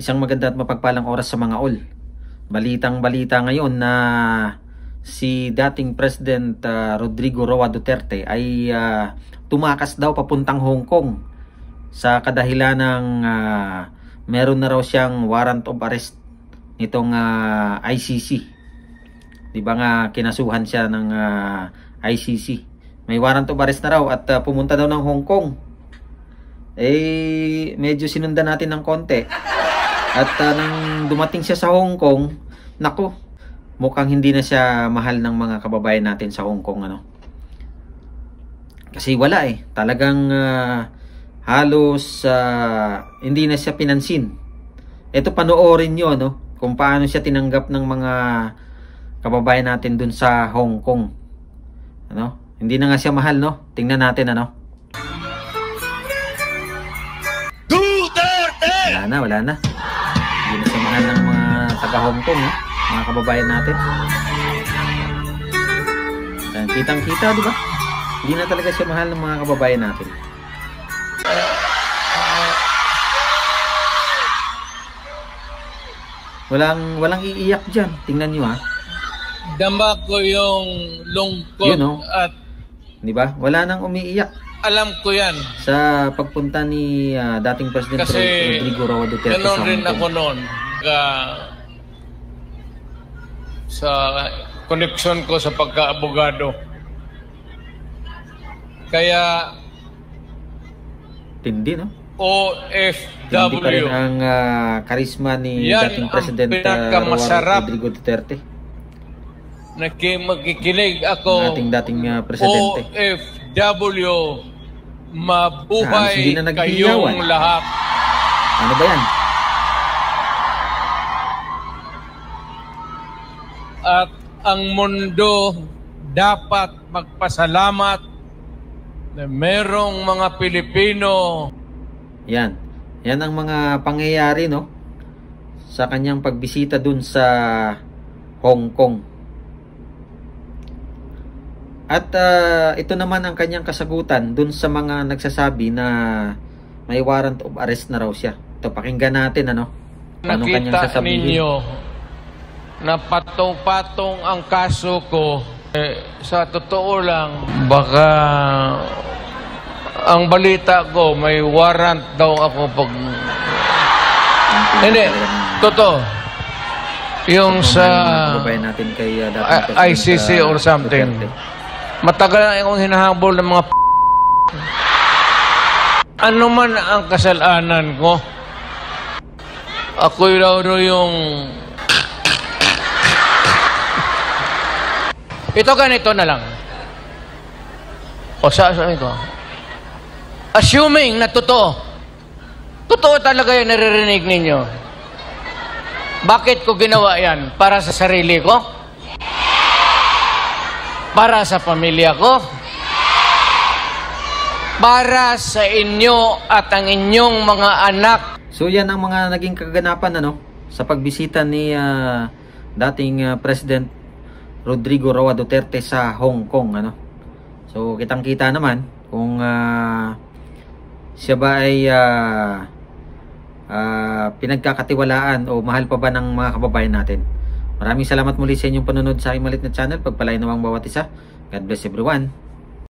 Isang maganda at mapagpalang oras sa mga all. Balitang-balita ngayon na si dating President Rodrigo Roa Duterte ay tumakas daw papuntang Hong Kong sa kadahilan ng meron na raw siyang warrant of arrest nitong ICC. Di ba nga kinasuhan siya ng ICC. May warrant of arrest na raw at pumunta daw ng Hong Kong. Medyo sinundan natin ng konti. At nang dumating siya sa Hong Kong, nako, mukhang hindi na siya mahal ng mga kababayan natin sa Hong Kong, ano. Kasi wala talagang halos hindi na siya pinansin. Ito, panoorin nyo, no, kung paano siya tinanggap ng mga kababayan natin dun sa Hong Kong. Ano? Hindi na nga siya mahal, no? Tingnan natin, ano. Wala na. Hindi na siya mahal ng mga taga Hong Kong, no? Mga kababayan natin. Kitang-kita, di ba? Hindi na talaga siya mahal ng mga kababayan natin. Walang iiyak dyan. Tingnan nyo, ha. Dama ko yung lungkot, yun, no? at di ba? Wala nang umiiyak. alam ko yan. Sa pagpunta ni dating President Rodrigo Roa Duterte sa Hong Kong. Rin ako noon. Sa connection ko sa pagka-abogado. Kaya tindi, no? OFW. Tindi pa rin ang karisma ni dating President Rodrigo Duterte. Magkikinig ako. Dating presidente. OFW. Mabuhay kayong lahat. Ano ba yan? At ang mundo dapat magpasalamat na merong mga Pilipino. Yan. Yan ang mga pangyayari, no? Sa kanyang pagbisita dun sa Hong Kong. At ito naman ang kanyang kasagutan dun sa mga nagsasabi na may warrant of arrest na raw siya. Ito, pakinggan natin, ano? Paano kanyang sasabihin? Nakita ninyo na patong-patong ang kaso ko. Sa totoo lang, baka ang balita ko may warrant daw ako pag... Hindi, totoo. Yung sa natin kay ICC or something. Duterte. Matagal na akong hinahabol ng mga ano man ang kasalanan ko. Ako'y raw yung... Ito ganito na lang. O saan ito? Assuming na totoo. Totoo talaga yung naririnig ninyo. Bakit ko ginawa yan? Para sa sarili ko? Para sa pamilya ko? Para sa inyo at ang inyong mga anak? So yan ang mga naging kaganapan, ano, sa pagbisita ni dating President Rodrigo Roa Duterte sa Hong Kong, ano. So kitang-kita naman kung siya ba ay pinagkakatiwalaan o mahal pa ba ng mga kababayan natin. Maraming salamat muli sa inyong panonood sa aking malit na channel. Pagpalain nawang bawat isa. God bless everyone.